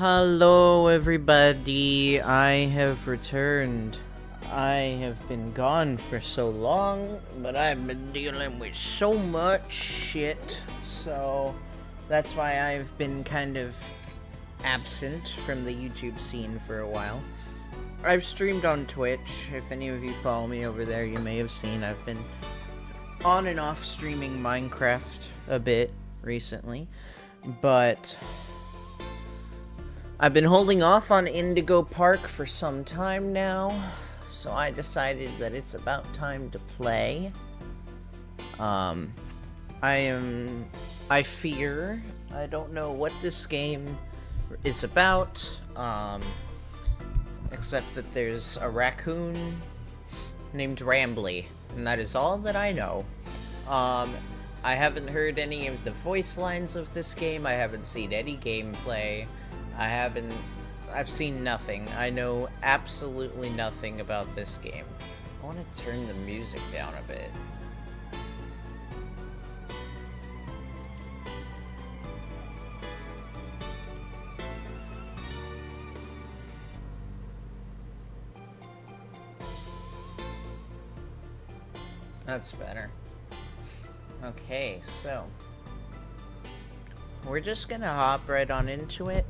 Hello, everybody. I have returned. I have been gone for so long, but I've been dealing with so much shit. So that's why I've been kind of absent from the YouTube scene for a while. I've streamed on Twitch. If any of you follow me over there, you may have seen I've been on and off streaming Minecraft a bit recently. But I've been holding off on Indigo Park for some time now, so I decided that it's about time to play. I fear, I don't know what this game is about, except that there's a raccoon named Rambly, and that is all that I know. I haven't heard any of the voice lines of this game, I haven't seen any gameplay. I've seen nothing. I know absolutely nothing about this game. I want to turn the music down a bit. That's better. Okay, so we're just gonna hop right on into it.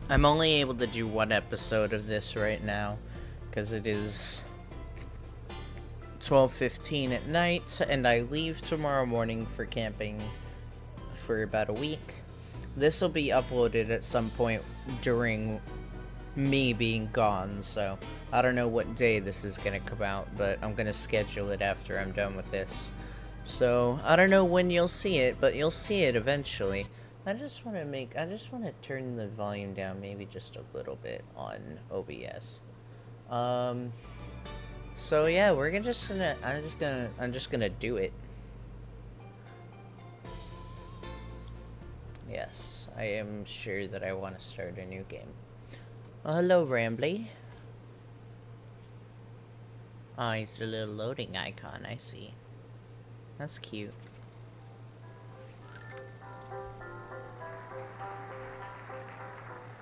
I'm only able to do one episode of this right now, because it is 12:15 at night, and I leave tomorrow morning for camping for about a week. This will be uploaded at some point during me being gone, so I don't know what day this is gonna come out, but I'm gonna schedule it after I'm done with this. So, I don't know when you'll see it, but you'll see it eventually. I just want to turn the volume down maybe just a little bit on OBS. So yeah, I'm just gonna do it. Yes, I am sure that I want to start a new game. Hello, Rambly. Oh, it's a little loading icon, I see. That's cute.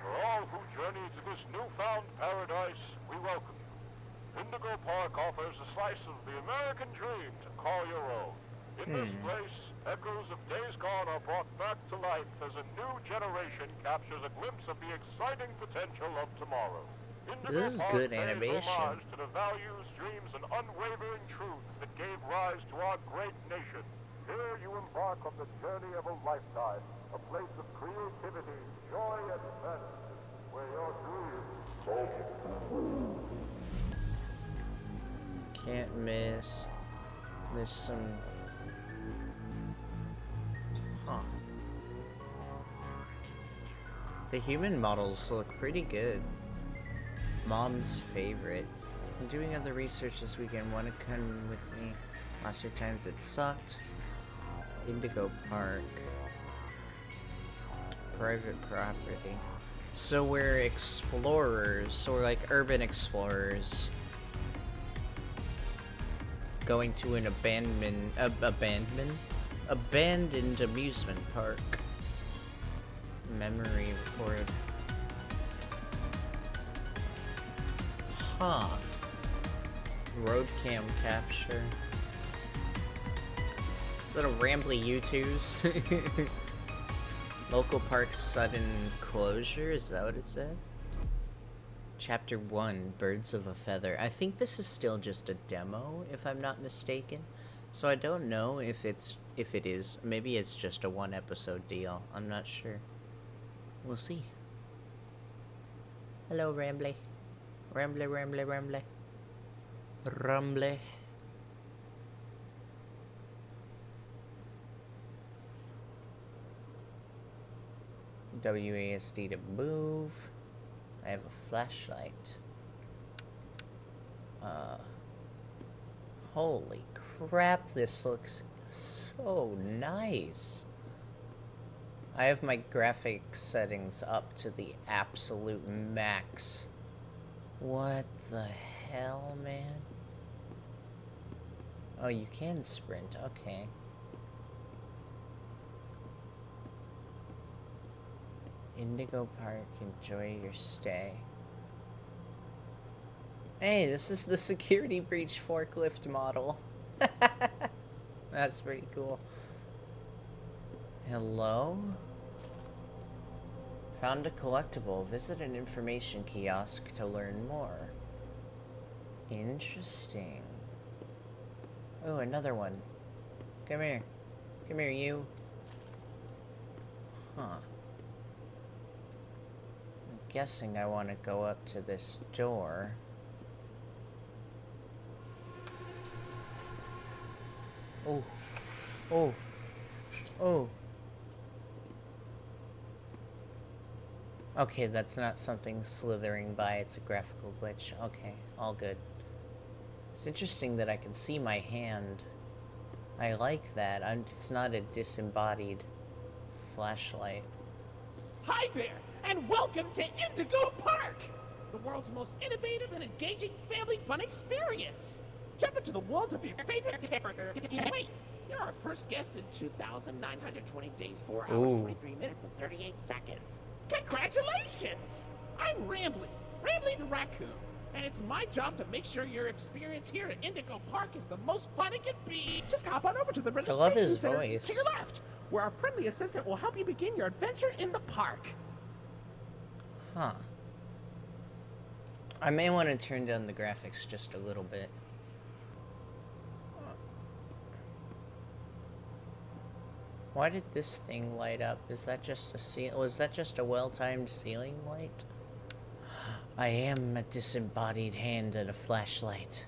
For all who journey to this newfound paradise, we welcome you. Indigo Park offers a slice of the American dream to call your own. In this place, echoes of days gone are brought back to life as a new generation captures a glimpse of the exciting potential of tomorrow. Indigo This is Park good pays animation. homage to the values, dreams, and unwavering truth that gave rise to our great nation. Here you embark on the journey of a lifetime, a place of creativity, joy, and fantasy, where your dreams Can't miss. There's some... Huh. The human models look pretty good. Mom's favorite. I'm doing other research this weekend. Want to come with me? Last few times it sucked. Indigo Park. Private property. So we're explorers. So we're like urban explorers. Going to an abandoned amusement park. Memory report. Huh. Road cam capture. Is that a Rambly U2's? Local park sudden closure? Is that what it said? Chapter 1, Birds of a Feather. I think this is still just a demo, if I'm not mistaken. So I don't know if it is. Maybe it's just a one episode deal. I'm not sure. We'll see. Hello, Rambly. Rambly, Rambly, Rambly. Rambly. WASD to move. I have a flashlight. Holy crap, this looks so nice. I have my graphics settings up to the absolute max. What the hell, man? Oh, you can sprint, okay. Indigo Park, enjoy your stay. Hey, this is the security breach forklift model. That's pretty cool. Hello? Found a collectible. Visit an information kiosk to learn more. Interesting. Oh, another one. Come here. Come here, you. Huh. I'm guessing I want to go up to this door. Oh. Oh. Oh. Okay, that's not something slithering by, it's a graphical glitch. Okay, all good. It's interesting that I can see my hand. I like that. It's not a disembodied flashlight. Hi there, and welcome to Indigo Park! The world's most innovative and engaging family fun experience! Jump into the world of your favorite character. Wait, you're our first guest in 2,920 days, 4 hours, Ooh. 23 minutes, and 38 seconds. Congratulations! I'm Rambly the raccoon, and it's my job to make sure your experience here at Indigo Park is the most fun it can be. Just hop on over to the registration love his center voice. to your left, where our friendly assistant will help you begin your adventure in the park. Huh. I may want to turn down the graphics just a little bit. Why did this thing light up? Is that just a was that just a well-timed ceiling light? I am a disembodied hand and a flashlight.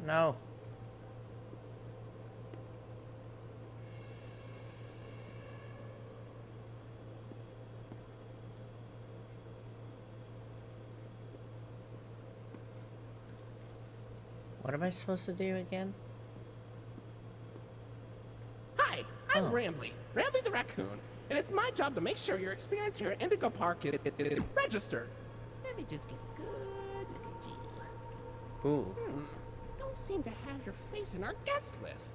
No. What am I supposed to do again? Hi, I'm Oh. Rambly the raccoon, and it's my job to make sure your experience here at Indigo Park is registered. Let me just get a good look at you. Ooh. Don't seem to have your face in our guest list.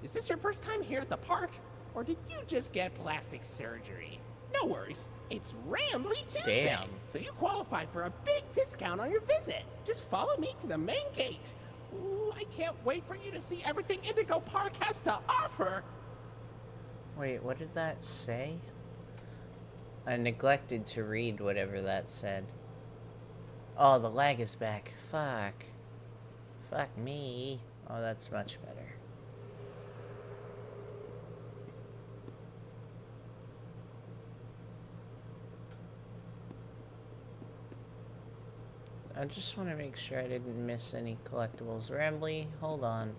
Is this your first time here at the park, or did you just get plastic surgery? No worries, it's Rambly Tuesday, Damn. so you qualify for a big discount on your visit. Just follow me to the main gate. Ooh, I can't wait for you to see everything Indigo Park has to offer. Wait, what did that say? I neglected to read whatever that said. Oh, the lag is back. Fuck. Fuck me. Oh, that's much better. I just want to make sure I didn't miss any collectibles. Rambly, hold on.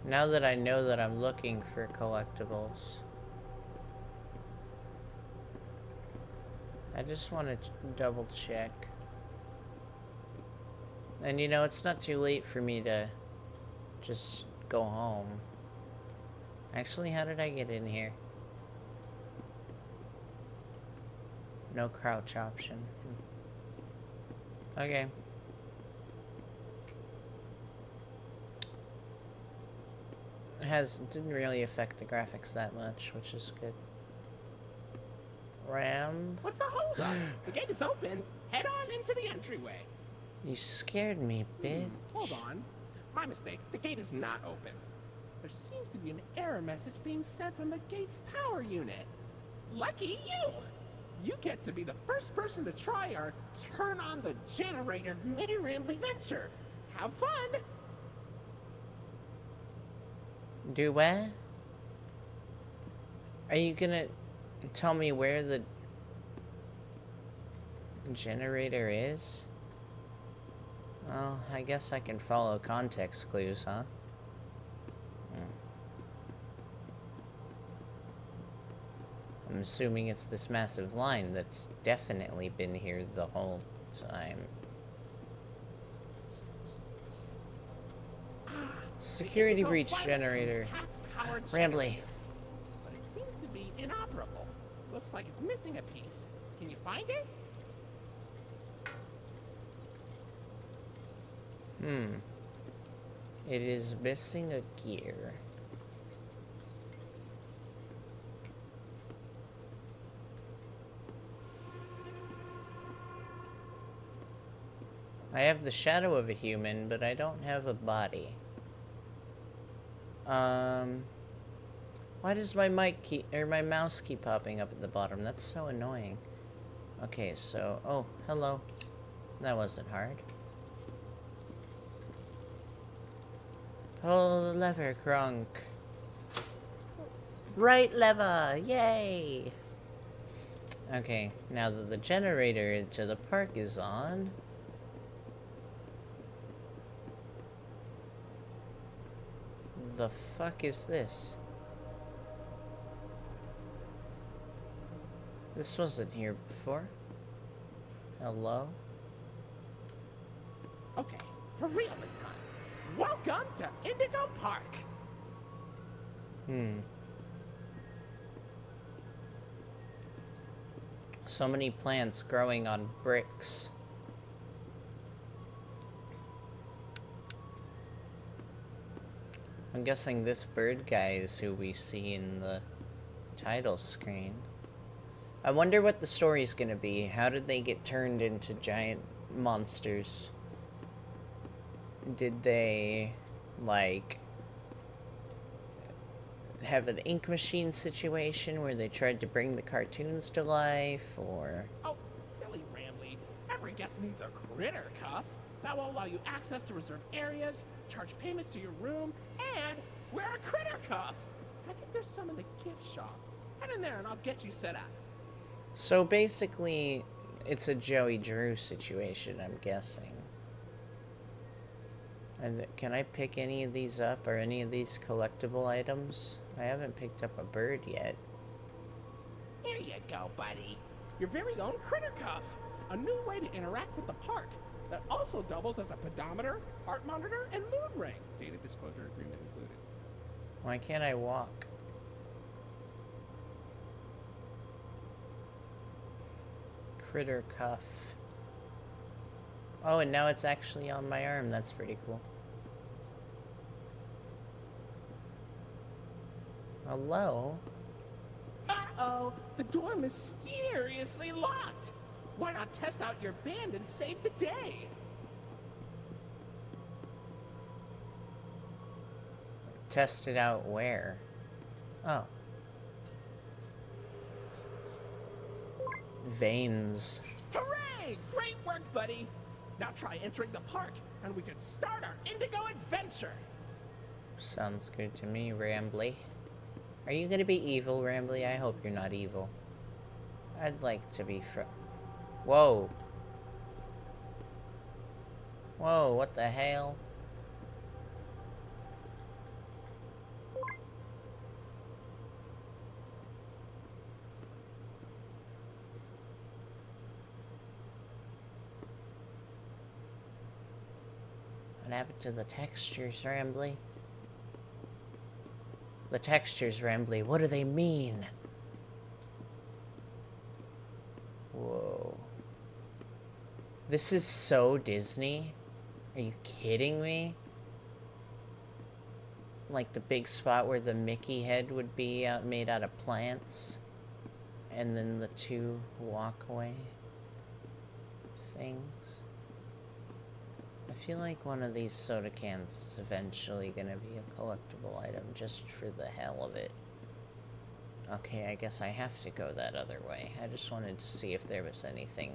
Now that I know that I'm looking for collectibles, I just want to double check. And you know, it's not too late for me to just go home. Actually, how did I get in here? No crouch option. Okay. Didn't really affect the graphics that much, which is good. What's the holdup? The gate is open. Head on into the entryway. You scared me, bitch. Hold on. My mistake. The gate is not open. There seems to be an error message being sent from the gate's power unit. Lucky you! You get to be the first person to try our turn on the generator mini Rambly venture. Have fun! Do what? Are you gonna tell me where the generator is? Well, I guess I can follow context clues, huh? I'm assuming it's this massive line that's definitely been here the whole time. Security breach generator. Rambly. But it seems to be inoperable. Looks like it's missing a piece. Can you find it? It is missing a gear. I have the shadow of a human, but I don't have a body. Why does my my mouse keep popping up at the bottom? That's so annoying. Okay, so, oh, hello. That wasn't hard. Pull the lever, Crunk. Right lever, yay! Okay, now that the generator to the park is on... The fuck is this? This wasn't here before. Hello? Okay, for real this time. Welcome to Indigo Park. So many plants growing on bricks. I'm guessing this bird guy is who we see in the title screen. I wonder what the story's gonna be. How did they get turned into giant monsters? Did they, like, have an ink machine situation where they tried to bring the cartoons to life, or... Oh, silly Rambley. Every guest needs a critter cuff. That will allow you access to reserved areas, charge payments to your room, and wear a critter cuff. I think there's some in the gift shop. Head in there and I'll get you set up. So basically, it's a Joey Drew situation, I'm guessing. And can I pick any of these up, or any of these collectible items? I haven't picked up a bird yet. Here you go, buddy. Your very own critter cuff. A new way to interact with the park that also doubles as a pedometer, heart monitor, and mood ring. Data disclosure agreement included. Why can't I walk? Critter cuff. Oh, and now it's actually on my arm. That's pretty cool. Hello? Uh-oh, the door mysteriously locked. Why not test out your band and save the day? Test it out where? Oh. Veins. Hooray! Great work, buddy. Now try entering the park, and we can start our Indigo adventure. Sounds good to me, Rambly. Are you gonna be evil, Rambly? I hope you're not evil. I'd like to be Whoa. Whoa, what the hell? What happened to the textures, Rambly? The textures, Rambly, what do they mean? Whoa. This is so Disney. Are you kidding me? Like the big spot where the Mickey head would be made out of plants. And then the two walkway things. I feel like one of these soda cans is eventually gonna be a collectible item just for the hell of it. Okay, I guess I have to go that other way. I just wanted to see if there was anything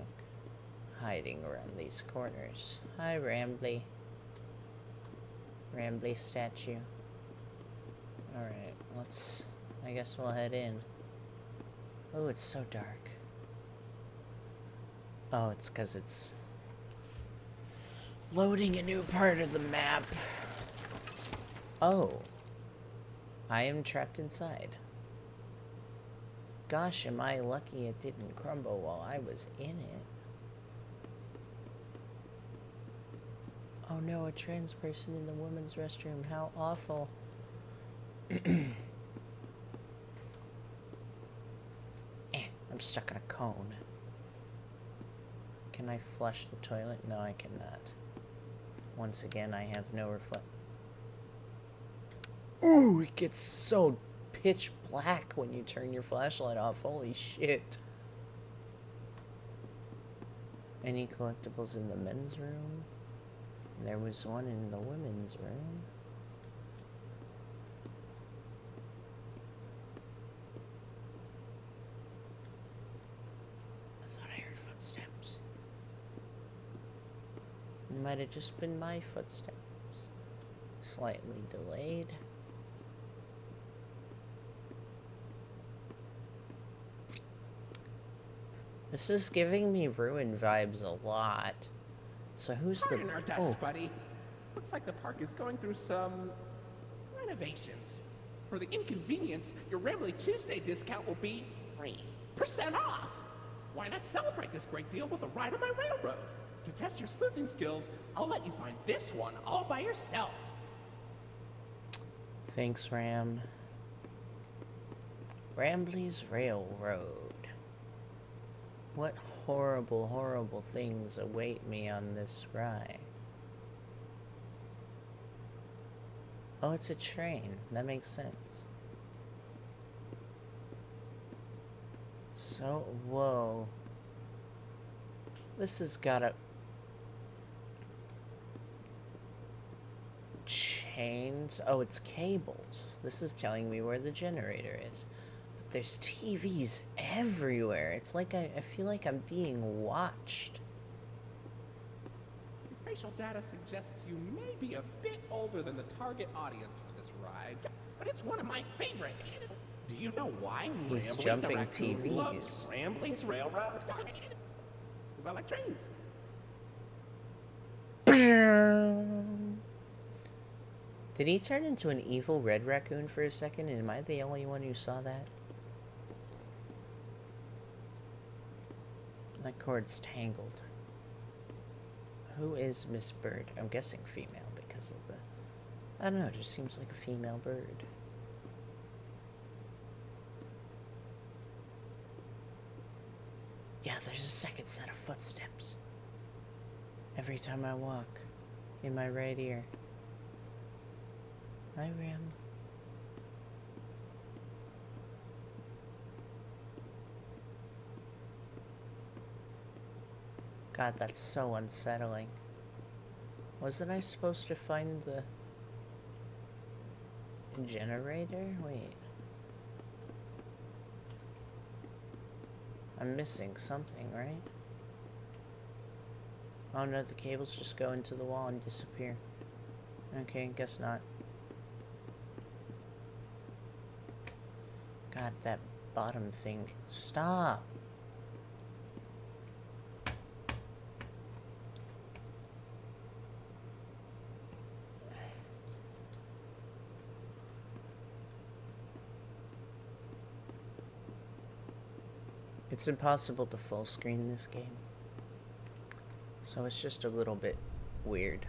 hiding around these corners. Hi, Rambly. Rambly statue. Alright, I guess we'll head in. Oh, it's so dark. Oh, it's because it's loading a new part of the map. Oh. I am trapped inside. Gosh, am I lucky it didn't crumble while I was in it. Oh no, a trans person in the women's restroom. How awful. I'm stuck in a cone. Can I flush the toilet? No, I cannot. Once again, I have no reflect. Ooh, it gets so pitch black when you turn your flashlight off. Holy shit. Any collectibles in the men's room? There was one in the women's room. I thought I heard footsteps. It might have just been my footsteps. Slightly delayed. This is giving me Ruin vibes a lot. So who's Pardon the... our dust, buddy. Looks like the park is going through some renovations. For the inconvenience, your Rambly Tuesday discount will be 3% off. Why not celebrate this great deal with a ride on my railroad? To test your sleuthing skills, I'll let you find this one all by yourself. Thanks, Ram. Rambly's Railroad. What horrible, horrible things await me on this ride? Oh, it's a train. That makes sense. So, whoa. This has gotta... Chains? Oh, it's cables. This is telling me where the generator is. But there's TVs everywhere. It's like I feel like I'm being watched. Your facial data suggests you may be a bit older than the target audience for this ride, but it's one of my favorites. Do you know why He's Rambly jumping the raccoon TVs. loves Rambly's Railroad? Because I like trains. Did he turn into an evil red raccoon for a second? And am I the only one who saw that? That cord's tangled. Who is Miss Bird? I'm guessing female because of the... I don't know, it just seems like a female bird. Yeah, there's a second set of footsteps. Every time I walk. In my right ear. Hi, Ram. God, that's so unsettling. Wasn't I supposed to find the generator? Wait. I'm missing something, right? Oh no, the cables just go into the wall and disappear. Okay, guess not. God, that bottom thing. Stop! It's impossible to full screen this game. So it's just a little bit weird.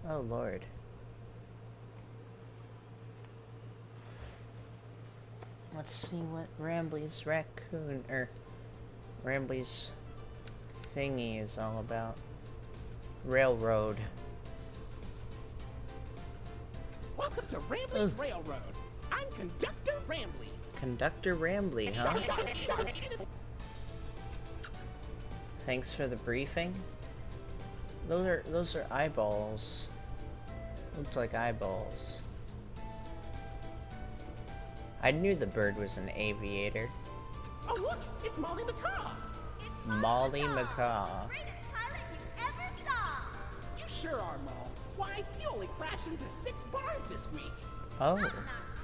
Oh Lord. Let's see what Rambly's raccoon, or Rambly's thingy is all about. Railroad. Welcome to Rambly's Railroad. I'm Conductor Rambly. Conductor Rambly, huh? Thanks for the briefing. Those are eyeballs. Looks like eyeballs. I knew the bird was an aviator. Oh look, it's Molly McCaw. Molly McCaw. Greatest pilot you ever saw. You sure are, Moll. Why, you only crashed into 6 bars this week. Oh. I'm not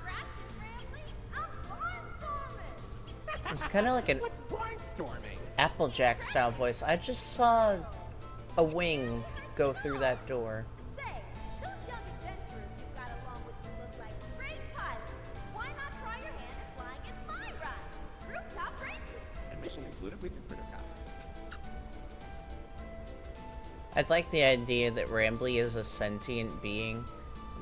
crashing, Rambly. I'm barnstorming. It's kind of like an What's barnstorming? Applejack style voice. I just saw a wing go through that door. Say, those young adventurers you've got along with you look like great pilots. Why not try your hand at flying in my ride? Rooftop racing. Admission included with your critter copy. I'd like the idea that Rambly is a sentient being,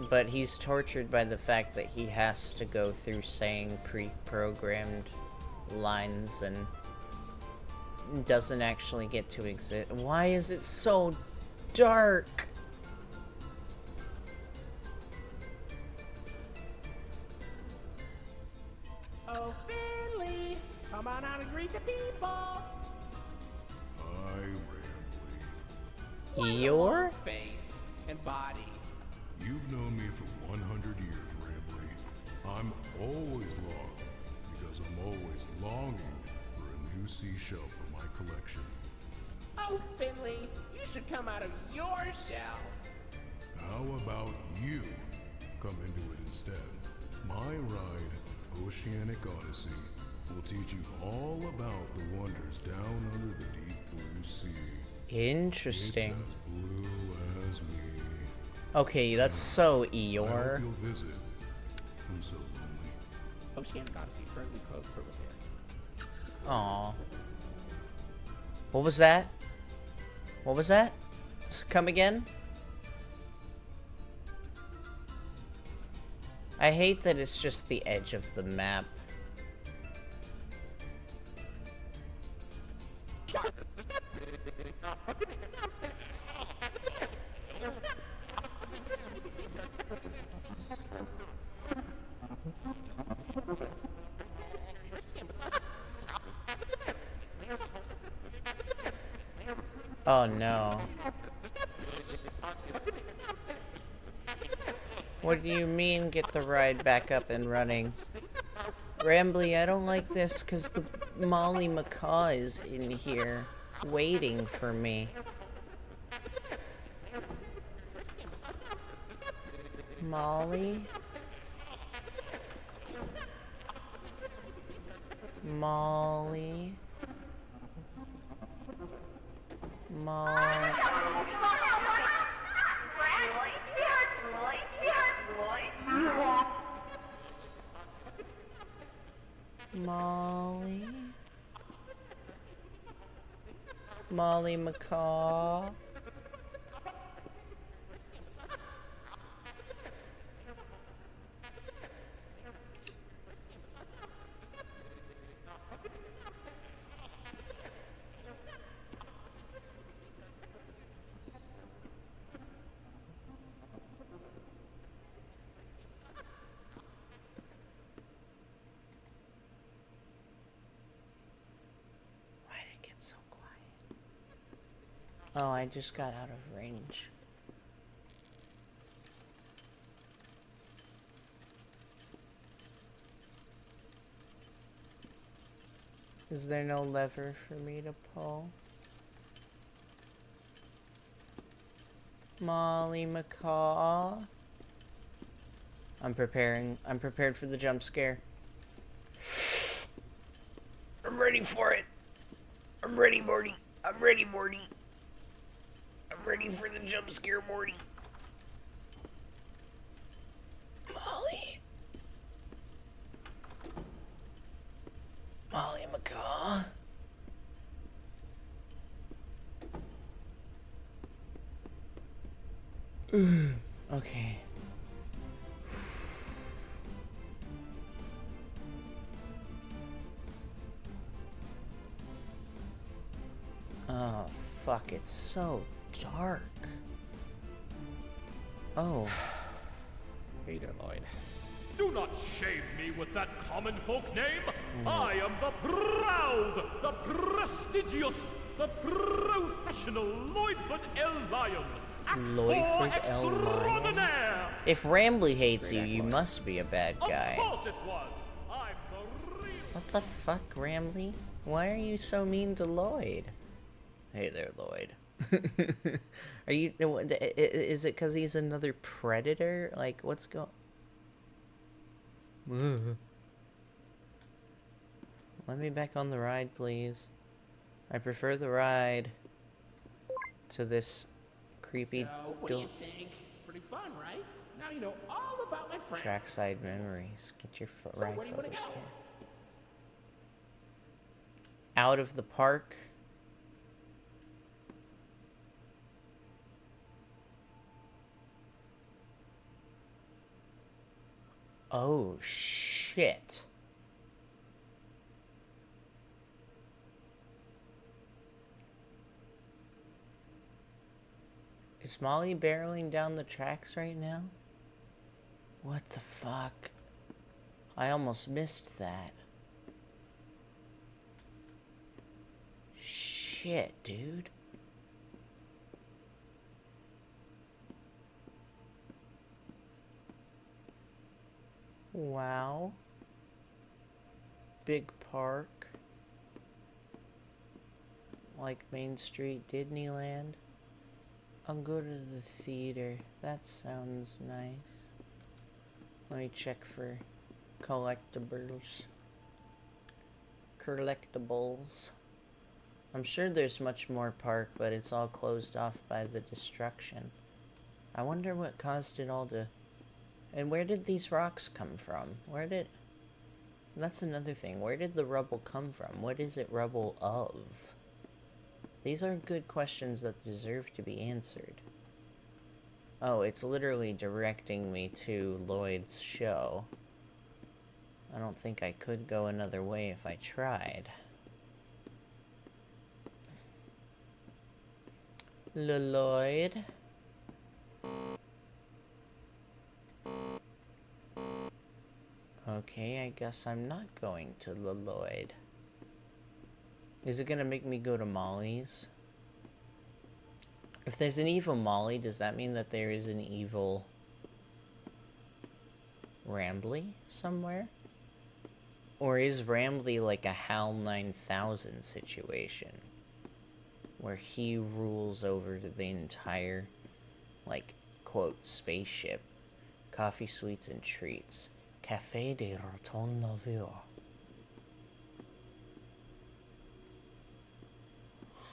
but he's tortured by the fact that he has to go through saying pre-programmed lines and doesn't actually get to exist. Why is it so dark? Oh, Finley, come on out and greet the people. Rambly. Your? Face and body. You've known me for 100 years, Rambly. I'm always long because I'm always longing for a new seashell for my collection. Oh, Finley, you should come out of your shell. How about you come into it instead? My ride, Oceanic Odyssey, will teach you all about the wonders down under the deep blue sea. Interesting. It's as blue as me. Okay, that's so I hope Eeyore. you'll visit. I'm so lonely. Oceanic Odyssey currently closed for repair. Aw. What was that? What was that? Come again? I hate that it's just the edge of the map. Oh no. What do you mean get the ride back up and running? Rambly, I don't like this because the Molly Macaw is in here waiting for me. Molly? Molly? Molly? Molly? Molly Macaw? So quiet. Oh, I just got out of range. Is there no lever for me to pull? Molly Macaw. I'm prepared for the jump scare. I'm ready for it. I'm ready, Morty. I'm ready, Morty. I'm ready for the jump scare, Morty. Molly. Molly Macaw. Okay. Oh, fuck, it's so dark. Oh. Hey there, Lloyd. Do not shame me with that common folk name. I am the proud, the prestigious, the professional Lloydford L. Lion. Lloydford L. Lion? Extraordinaire. If Rambly hates you, you must be a bad guy. Of course it was. I'm the real... What the fuck, Rambly? Why are you so mean to Lloyd? Hey there, Lloyd. Are you... Is it because he's another predator? Like, what's going... Let me back on the ride, please. I prefer the ride to this creepy... So, what do you think? Pretty fun, right? Now you know all about my friends. Trackside memories. Get your foot So, right where do you want to focus go? here. Out of the park. Oh, shit. Is Molly barreling down the tracks right now? What the fuck? I almost missed that. shit, dude. Wow. Big park. Like Main Street, Disneyland. I'll go to the theater. That sounds nice. Let me check for collectibles. Collectibles. I'm sure there's much more park, but it's all closed off by the destruction. I wonder what caused it all to... And where did these rocks come from? That's another thing. Where did the rubble come from? What is it rubble of? These are good questions that deserve to be answered. Oh, it's literally directing me to Lloyd's show. I don't think I could go another way if I tried. Lloyd? Okay, I guess I'm not going to Lloyd. Is it gonna make me go to Molly's? If there's an evil Molly, does that mean that there is an evil Rambley somewhere? Or is Rambley like a HAL 9000 situation? Where he rules over the entire, like, quote, spaceship. Coffee, sweets, and treats. Café de Raton Lavure.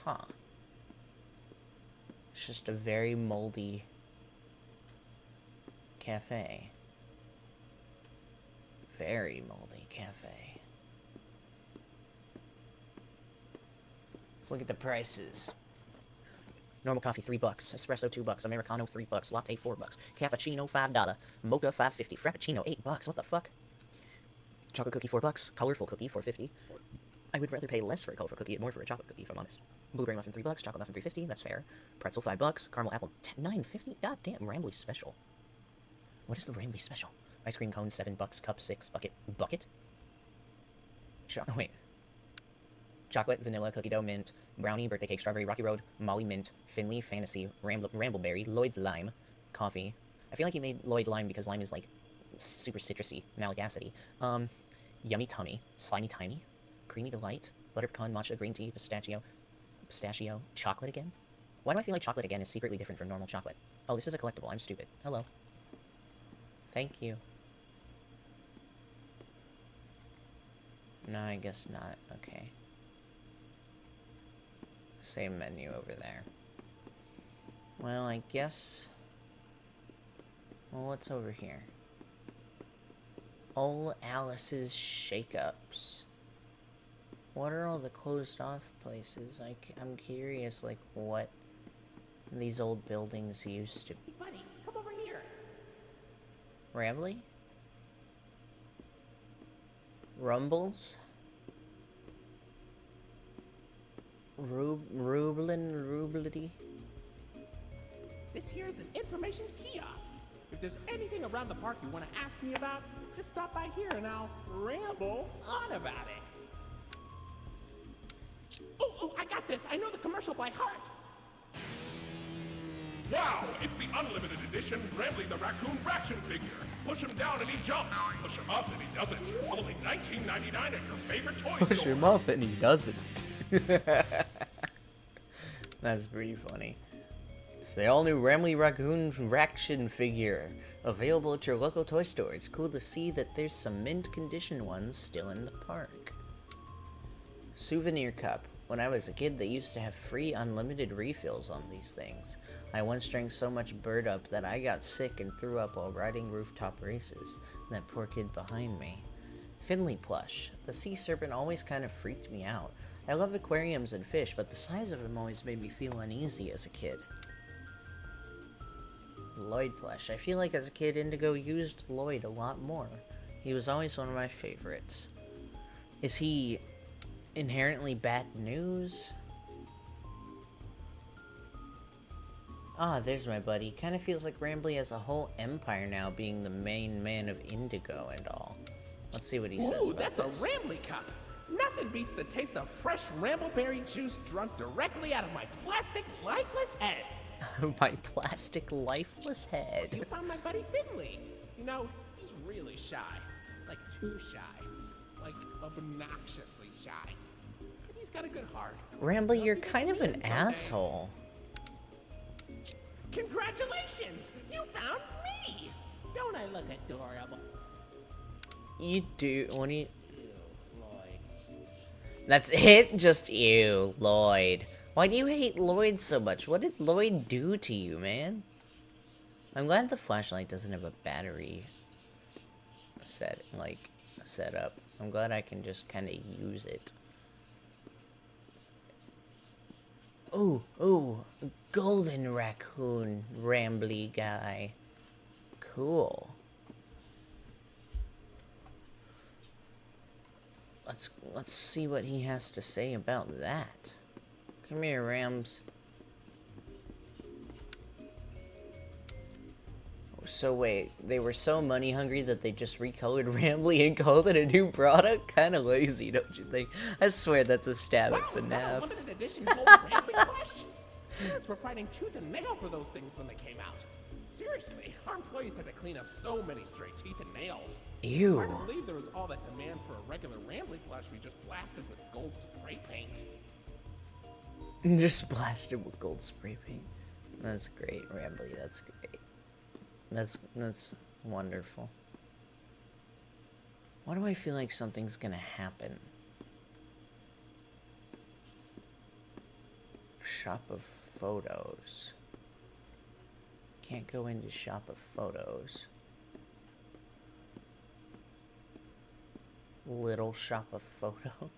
Huh. It's just a very moldy cafe. Very moldy cafe. Let's look at the prices. Normal coffee $3, espresso $2, Americano $3, latte $4, cappuccino $5, mocha $5.50, frappuccino $8. What the fuck? Chocolate cookie $4, colorful cookie $4.50. I would rather pay less for a colorful cookie and more for a chocolate cookie, if I'm honest. Blueberry muffin $3, chocolate muffin $3.50. That's fair. Pretzel $5, caramel apple $9.50. God damn, Rambley special. What is the Rambley special? Ice cream cone $7, cup 6, bucket. Wait. Chocolate, vanilla, cookie dough, mint, brownie, birthday cake, strawberry, rocky road, Molly mint, Finley, fantasy, Rambleberry, Lloyd's lime, coffee. I feel like he made Lloyd lime because lime is like super citrusy, malic acidy. Yummy tummy, slimy tiny, creamy delight, butter pecan, matcha, green tea, pistachio, chocolate again? Why do I feel like chocolate again is secretly different from normal chocolate? Oh, this is a collectible. I'm stupid. Hello. Thank you. No, I guess not. Okay. Same menu over there. Well, I guess... Well, what's over here? Old Alice's Shake-Ups. What are all the closed off places? I'm curious, like, what these old buildings used to be. Buddy, come over here. Rambley? Rumbles? Rublity? This here is an information kiosk. If there's anything around the park you want to ask me about, just stop by here and I'll ramble on about it. Oh, I got this. I know the commercial by heart. Wow, it's the unlimited edition Rambley the Raccoon Raction figure. Push him down and he jumps. Push him up and he doesn't. Only $19.99 at your favorite toy store. Push him up and he doesn't. That's pretty funny. It's the all-new Rambley Raccoon Raction figure. Available at your local toy store. It's cool to see that there's some mint condition ones still in the park. Souvenir cup. When I was a kid, they used to have free unlimited refills on these things. I once drank so much bird up that I got sick and threw up while riding rooftop races. That poor kid behind me. Finley plush. The sea serpent always kind of freaked me out. I love aquariums and fish, but the size of them always made me feel uneasy as a kid. Lloyd plush. I feel like as a kid, Indigo used Lloyd a lot more. He was always one of my favorites. Is he inherently bad news? Ah, there's my buddy. Kind of feels like Rambley has a whole empire now, being the main man of Indigo and all. Let's see what he says about that's this. a Rambley cup. Nothing beats the taste of fresh rambleberry juice drunk directly out of my plastic, lifeless head. My plastic lifeless You head. found my buddy Finley. You know, he's really shy. Like, too shy. Like, obnoxiously shy. But he's got a good heart. Rambley, you're Hope you kind get of to an meet him someday. asshole. Congratulations! You found me! Don't I look adorable? You do. What do you. Ew, Lloyd. That's it? Just ew, Lloyd. Why do you hate Lloyd so much? What did Lloyd do to you, man? I'm glad the flashlight doesn't have a battery set up. I'm glad I can just kind of use it. Ooh, golden raccoon, rambly guy. Cool. Let's see what he has to say about that. Come here, Rams. So wait, they were so money hungry that they just recolored Rambly and called it a new product? Kinda lazy, don't you think? I swear that's a stab at Wow, is that a FNAF. limited edition gold rambling plush? Parents were fighting tooth and nail for those things when they came out. Seriously, our employees had to clean up so many stray teeth and nails. Hard Ew. to believe there was all that demand for a regular rambling plush we just blasted with gold spray paint. Just blasted with gold spray paint. That's great, Rambly, that's great. That's wonderful. Why do I feel like something's gonna happen? Shop of photos. Can't go into shop of photos. Little shop of photos.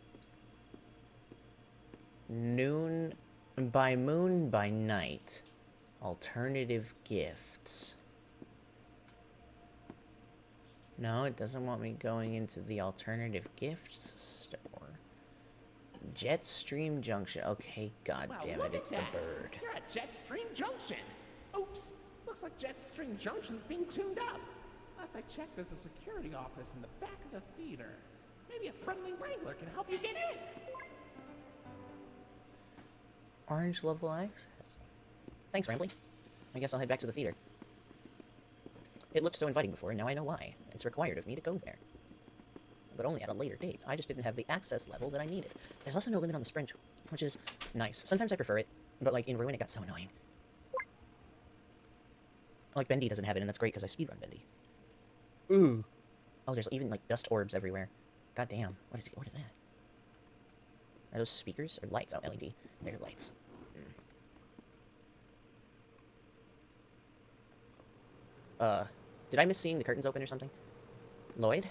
Noon by moon by night. Alternative gifts. No, it doesn't want me going into the alternative gifts store. Jetstream Junction. Okay, god Well, damn look it, it's at the that. bird. You're at Jetstream Junction. Oops. Looks like Jetstream Junction's being tuned up. Last I checked, there's a security office in the back of the theater. Maybe a friendly wrangler can help you get in. Orange level access. Thanks, Rambly. I guess I'll head back to the theater. It looked so inviting before, and now I know why. It's required of me to go there. But only at a later date. I just didn't have the access level that I needed. There's also no limit on the sprint, which is nice. Sometimes I prefer it, but like in Ruin it got so annoying. Like Bendy doesn't have it, and that's great because I speedrun Bendy. Ooh. Oh, there's even like dust orbs everywhere. God damn. What is that? Are those speakers or lights? Oh, LED. They're lights. Did I miss seeing the curtains open or something? Lloyd?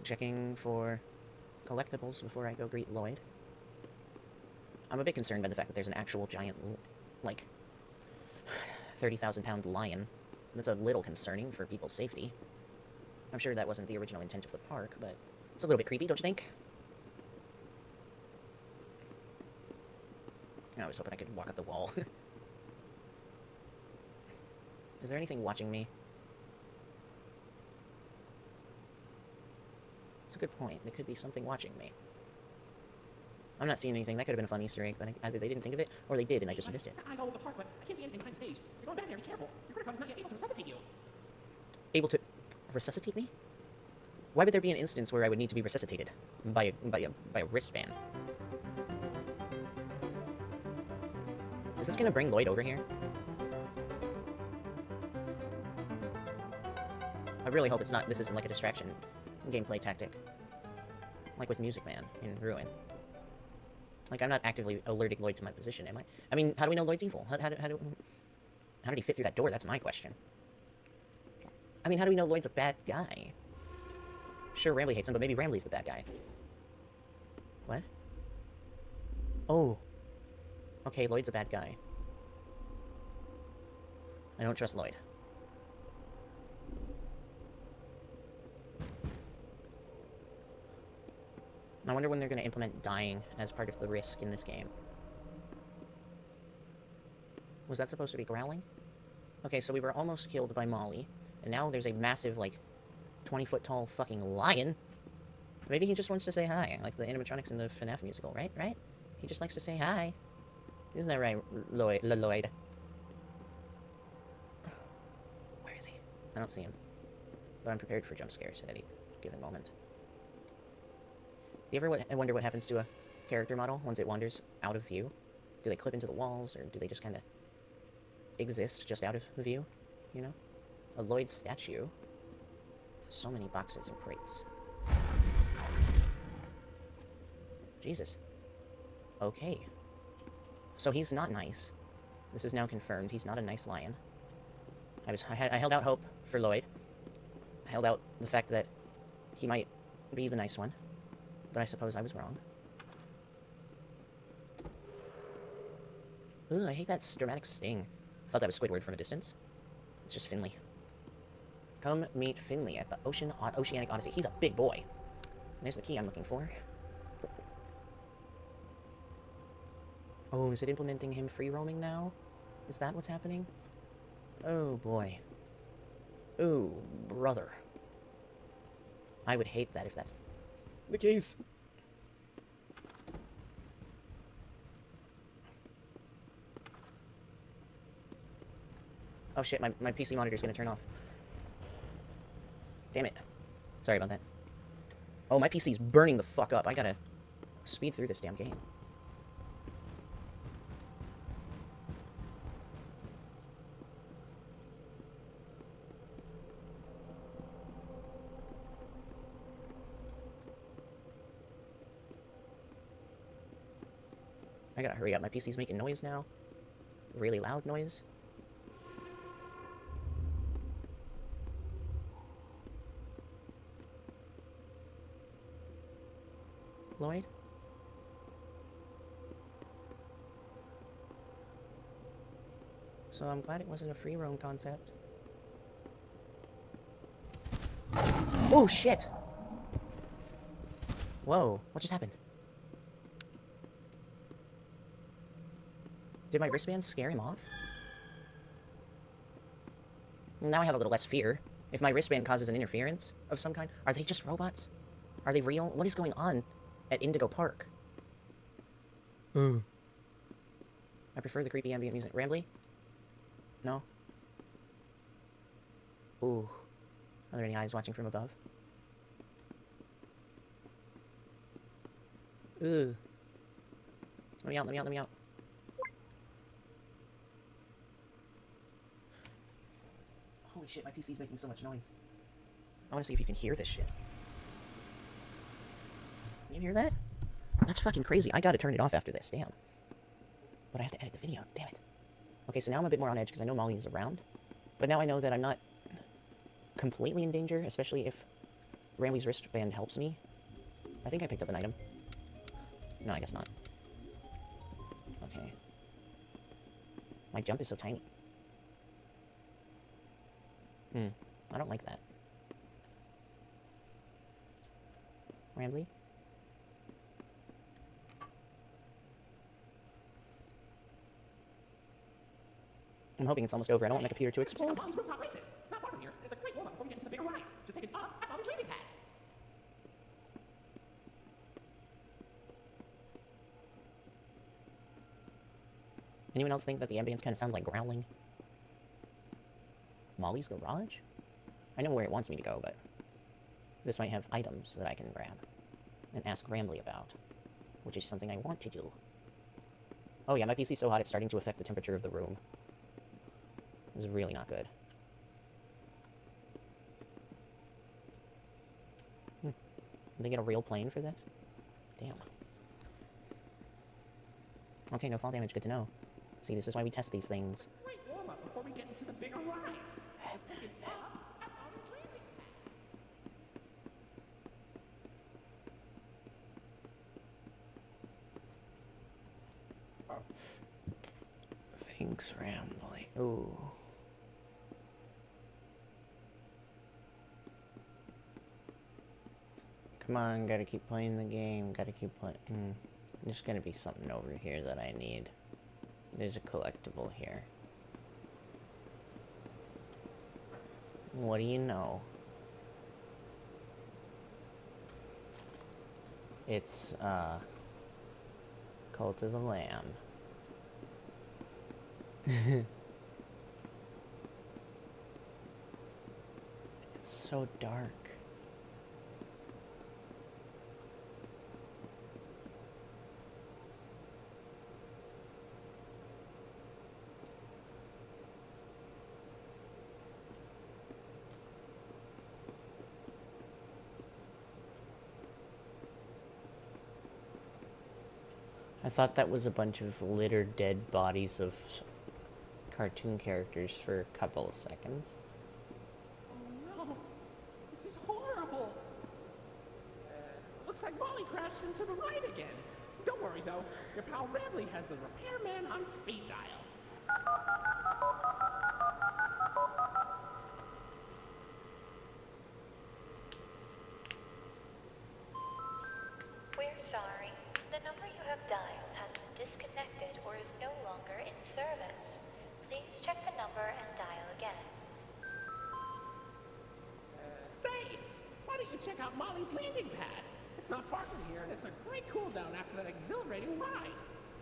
Checking for collectibles before I go greet Lloyd. I'm a bit concerned by the fact that there's an actual giant, like, 30,000-pound lion. That's a little concerning for people's safety. I'm sure that wasn't the original intent of the park, but it's a little bit creepy, don't you think? I was hoping I could walk up the wall. Is there anything watching me? That's a good point. There could be something watching me. I'm not seeing anything. That could have been a fun Easter egg, but either they didn't think of it, or they did, and I just missed it. Eyes all over the park, but I can't see anything behind the stage. You're going back there, be careful. Your credit card is not yet able to resuscitate you. Able to resuscitate me? Why would there be an instance where I would need to be resuscitated by a wristband? Is this gonna bring Lloyd over here? I really hope it's not. This isn't like a distraction gameplay tactic, like with Music Man in Ruin. Like, I'm not actively alerting Lloyd to my position, am I? I mean, how do we know Lloyd's evil? How did he fit through that door? That's my question. I mean, how do we know Lloyd's a bad guy? Sure, Rambly hates him, but maybe Rambly's the bad guy. What? Oh. Okay, Lloyd's a bad guy. I don't trust Lloyd. I wonder when they're going to implement dying as part of the risk in this game. Was that supposed to be growling? Okay, so we were almost killed by Molly, And now there's a massive, like, 20-foot tall fucking lion. Maybe he just wants to say hi, like the animatronics in the FNAF musical, right? Right? He just likes to say hi. Isn't that right, Lloyd? Where is he? I don't see him. But I'm prepared for jump scares at any given moment. Do you ever wonder what happens to a character model once it wanders out of view? Do they clip into the walls, or do they just kind of exist just out of view? You know? A Lloyd statue. So many boxes and crates. Jesus. Okay. So he's not nice. This is now confirmed. He's not a nice lion. I held out hope for Lloyd. I held out the fact that he might be the nice one. But I suppose I was wrong. Ooh, I hate that dramatic sting. I thought that was Squidward from a distance. It's just Finley. Come meet Finley at the Oceanic Odyssey. He's a big boy. And there's the key I'm looking for. Oh, is it implementing him free roaming now? Is that what's happening? Oh, boy. Oh, brother. I would hate that if that's the case. Oh shit, my PC monitor's gonna turn off. Damn it. Sorry about that. Oh, my PC's burning the fuck up. I gotta speed through this damn game. I gotta hurry up. My PC's making noise now. Really loud noise. Lloyd? So I'm glad it wasn't a free roam concept. Oh shit! Whoa, what just happened? Did my wristband scare him off? Now I have a little less fear. If my wristband causes an interference of some kind, are they just robots? Are they real? What is going on at Indigo Park? I prefer the creepy ambient music. Rambly? No? Ooh. Are there any eyes watching from above? Ooh. Let me out, let me out, let me out. Holy shit, my PC's making so much noise. I want to see if you can hear this shit. Can you hear that? That's fucking crazy. I gotta turn it off after this, damn. But I have to edit the video, damn it. Okay, so now I'm a bit more on edge because I know Molly is around. But now I know that I'm not completely in danger, especially if Rambly's wristband helps me. I think I picked up an item. No, I guess not. Okay. My jump is so tiny. I don't like that. Rambly? I'm hoping it's almost over. I don't want my computer to explode. Molly's rooftop races. It's not far from here. It's a great warm-up before we get into the bigger rides. Just take it up at Molly's landing pad. Anyone else think that the ambience kind of sounds like growling? Molly's garage? I know where it wants me to go, but this might have items that I can grab and ask Rambly about, which is something I want to do. Oh yeah, my PC's so hot it's starting to affect the temperature of the room. This is really not good. Did they get a real plane for this? Damn. Okay, no fall damage, good to know. See, this is why we test these things. Great warm-up before we get into the bigger rides. Just take it up at Molly's landing pad. Thanks, Rambly. Ooh. Come on, gotta keep playing the game, gotta keep playing. There's gonna be something over here that I need. There's a collectible here. What do you know? It's, Cult of the Lamb. It's so dark. I thought that was a bunch of littered dead bodies of cartoon characters for a couple of seconds. Oh no, this is horrible. Looks like Molly crashed into the right again. Don't worry though, your pal Ramley has the repairman on speed dial. We're sorry. The number you have dialed has been disconnected or is no longer in service. Please check the number and dial again. Say, why don't you check out Molly's landing pad? It's not far from here and it's a great cool down after that exhilarating ride.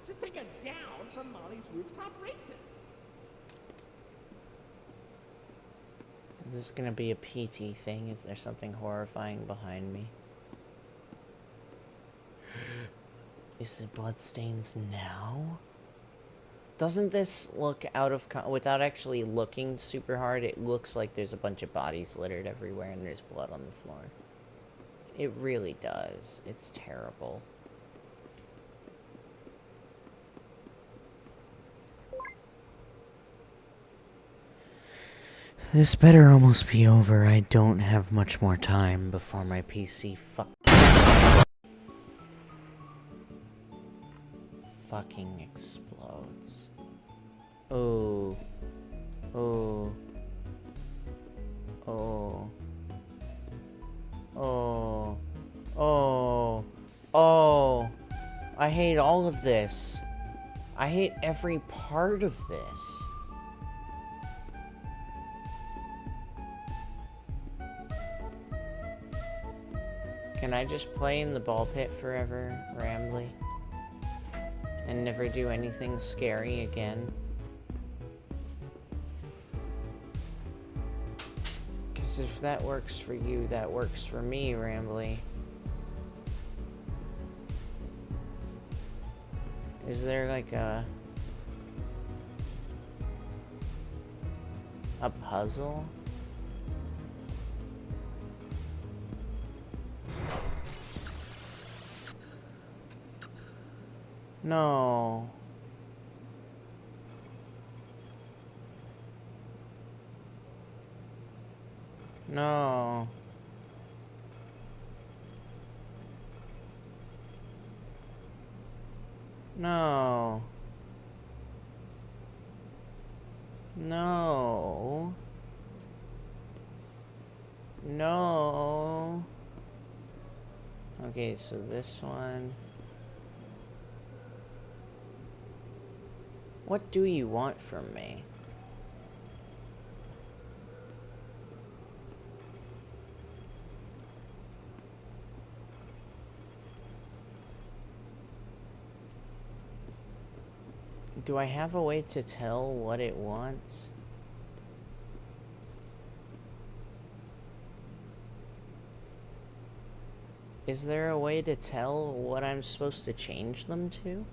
Just take a down from Molly's rooftop races. Is this gonna be a PT thing? Is there something horrifying behind me? Is it bloodstains now? Doesn't this look out of without actually looking super hard? It looks like there's a bunch of bodies littered everywhere and there's blood on the floor. It really does. It's terrible. This better almost be over. I don't have much more time before my PC fucking explodes. Oh. Oh. Oh. Oh. Oh. Oh. I hate all of this. I hate every part of this. Can I just play in the ball pit forever, Rambley? And never do anything scary again? Because if that works for you, that works for me, Rambley. Is there like a puzzle? No. No. No. No. No. Okay, so this one. What do you want from me? Do I have a way to tell what it wants? Is there a way to tell what I'm supposed to change them to?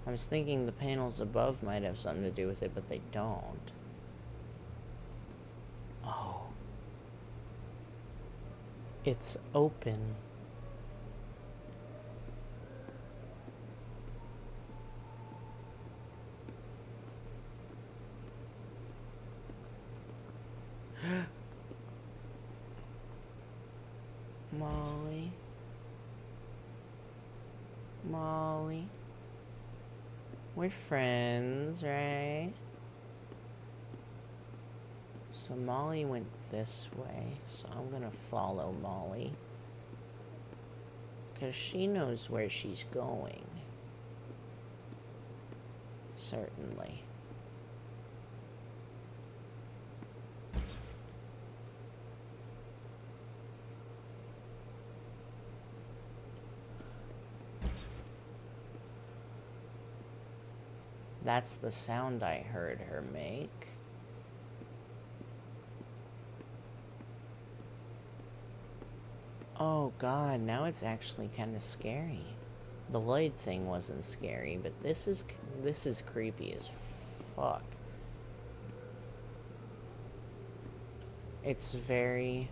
I was thinking the panels above might have something to do with it, but they don't. Oh. It's open. Molly. Molly. We're friends, right? So Molly went this way, so I'm gonna follow Molly. Because she knows where she's going. Certainly. That's the sound I heard her make. Oh god, now it's actually kind of scary. The Lloyd thing wasn't scary, but this is creepy as fuck. It's very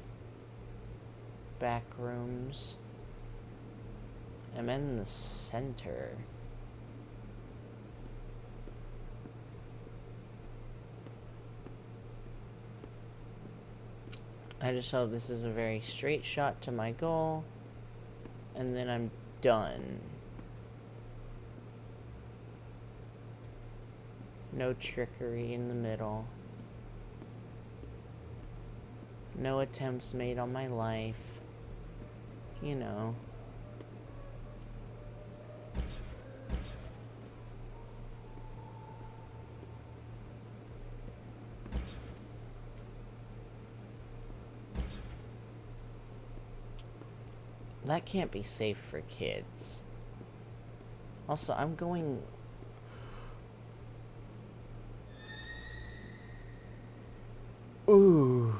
back rooms. I'm in the center. I just hope this is a very straight shot to my goal, and then I'm done. No trickery in the middle. No attempts made on my life. You know. That can't be safe for kids. Also, I'm going... Ooh.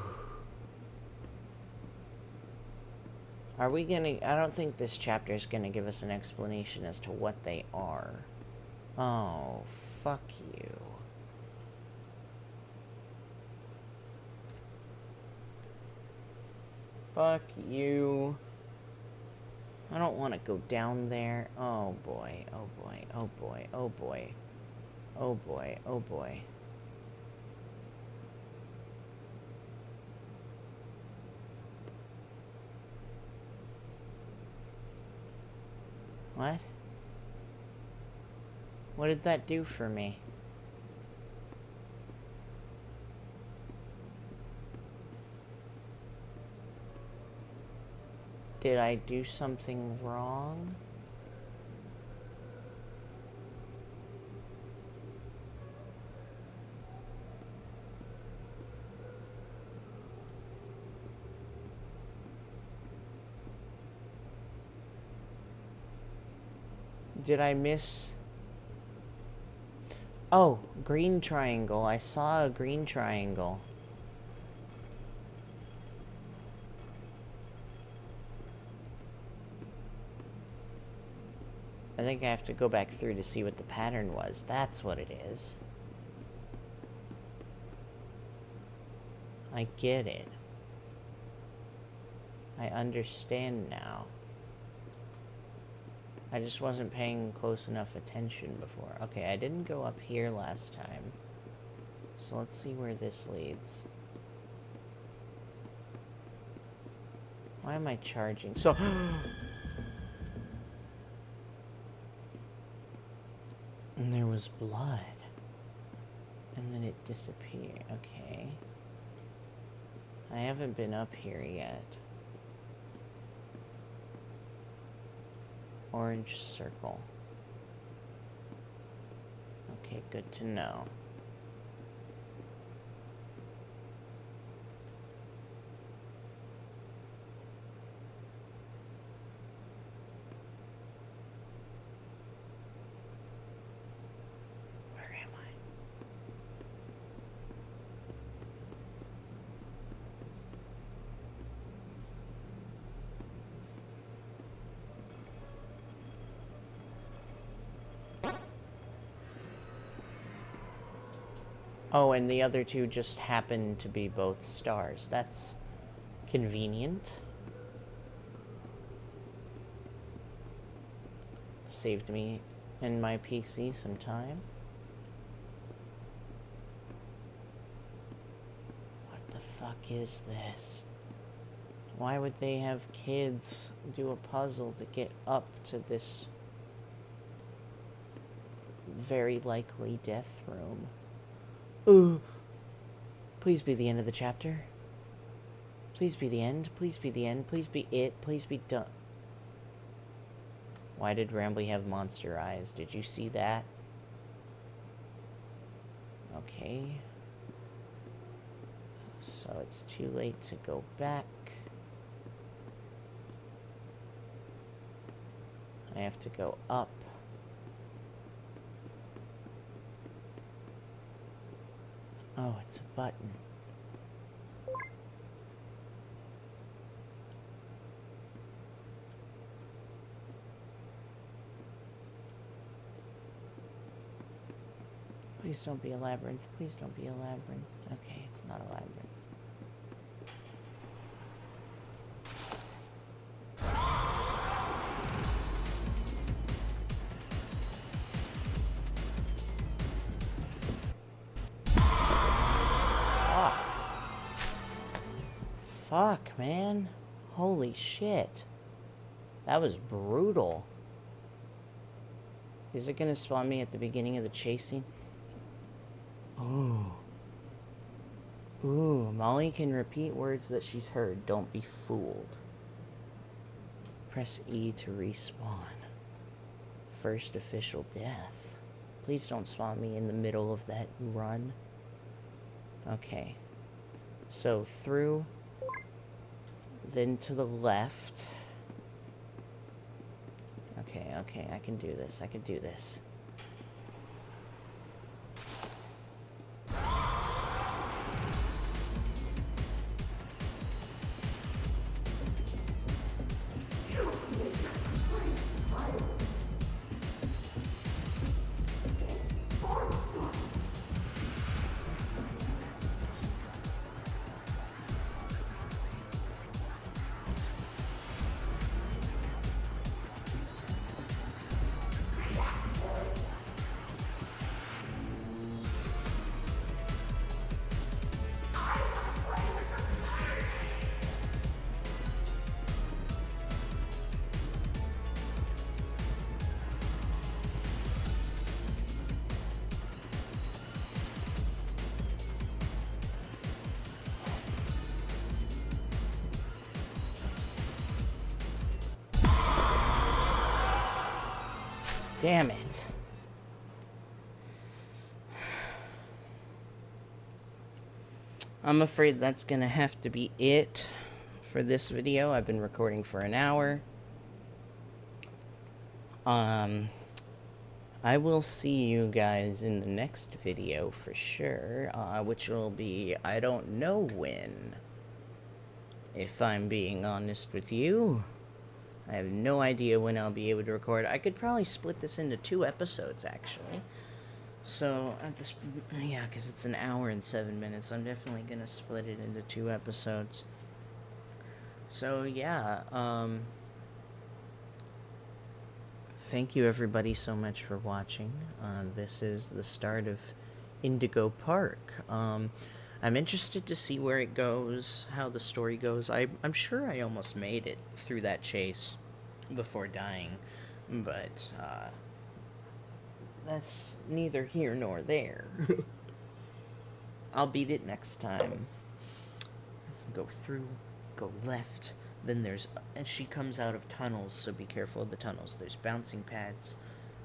Are we gonna... I don't think this chapter is gonna give us an explanation as to what they are. Oh, fuck you. Fuck you. I don't want to go down there. Oh boy, oh boy, oh boy, oh boy. Oh boy, oh boy. What? What did that do for me? Did I do something wrong? Did I miss... Oh, green triangle. I saw a green triangle. I think I have to go back through to see what the pattern was. That's what it is. I get it. I understand now. I just wasn't paying close enough attention before. Okay, I didn't go up here last time. So let's see where this leads. Why am I charging? So... And there was blood. And then it disappeared. Okay. I haven't been up here yet. Orange circle. Okay, good to know. Where am I? Oh, and the other two just happen to be both stars. That's convenient. Saved me and my PC some time. What the fuck is this? Why would they have kids do a puzzle to get up to this very likely death room? Ooh. Please be the end of the chapter. Please be the end. Please be the end. Please be it. Please be done. Why did Rambly have monster eyes? Did you see that? Okay. So it's too late to go back. I have to go up. Oh, it's a button. Please don't be a labyrinth. Please don't be a labyrinth. Okay, it's not a labyrinth. Fuck, man. Holy shit. That was brutal. Is it gonna spawn me at the beginning of the chasing? Ooh. Ooh, Molly can repeat words that she's heard. Don't be fooled. Press E to respawn. First official death. Please don't spawn me in the middle of that run. Okay. So through, then to the left. Okay, okay, I can do this. I can do this. Damn it. I'm afraid that's gonna have to be it for this video. I've been recording for an hour. I will see you guys in the next video for sure, which will be, I don't know when, if I'm being honest with you. I have no idea when I'll be able to record. I could probably split this into 2 episodes, actually. So, at this, yeah, because it's an hour and 7 minutes, I'm definitely going to split it into 2 episodes. So, yeah, thank you everybody so much for watching. This is the start of Indigo Park. I'm interested to see where it goes, how the story goes. I'm sure I almost made it through that chase before dying, but that's neither here nor there. I'll beat it next time. Go through, go left, then there's, and she comes out of tunnels, so be careful of the tunnels. There's bouncing pads.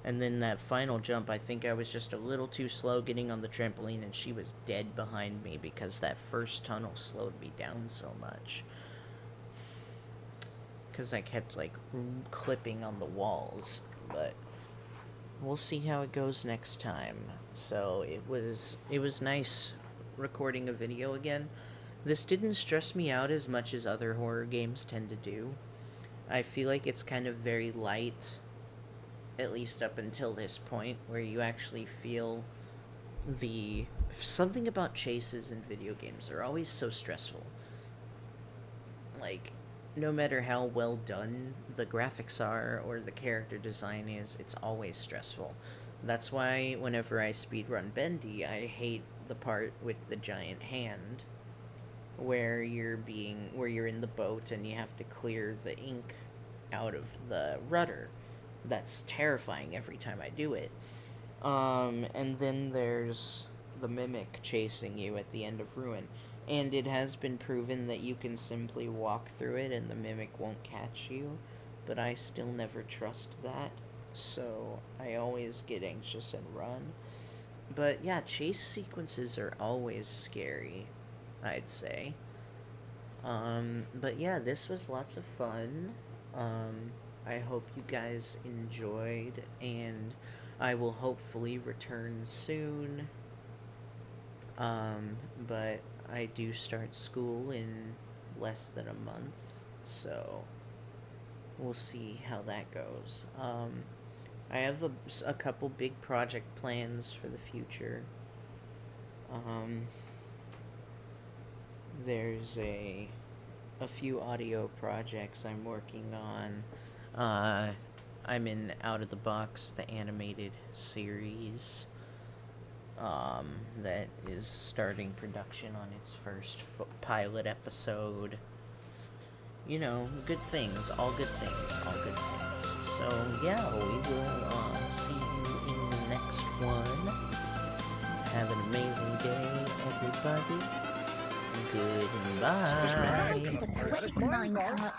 And then that final jump, I think I was just a little too slow getting on the trampoline, and she was dead behind me because that first tunnel slowed me down so much. Because I kept, like, clipping on the walls. But we'll see how it goes next time. So it was nice recording a video again. This didn't stress me out as much as other horror games tend to do. I feel like it's kind of very light, at least up until this point, where you actually feel something about chases in video games are always so stressful. Like, no matter how well done the graphics are or the character design is, it's always stressful. That's why whenever I speedrun Bendy, I hate the part with the giant hand, where you're in the boat and you have to clear the ink out of the rudder. That's terrifying every time I do it. And then there's the mimic chasing you at the end of Ruin. And it has been proven that you can simply walk through it and the mimic won't catch you. But I still never trust that. So I always get anxious and run. But yeah, chase sequences are always scary, I'd say. But yeah, this was lots of fun. I hope you guys enjoyed, and I will hopefully return soon. But I do start school in less than a month, so we'll see how that goes. I have a couple big project plans for the future. There's a few audio projects I'm working on. I'm in Out of the Box, the animated series, that is starting production on its first pilot episode. You know, good things, all good things, all good things. So, yeah, we will see you in the next one. Have an amazing day, everybody. Goodbye. To the Poeticminecart.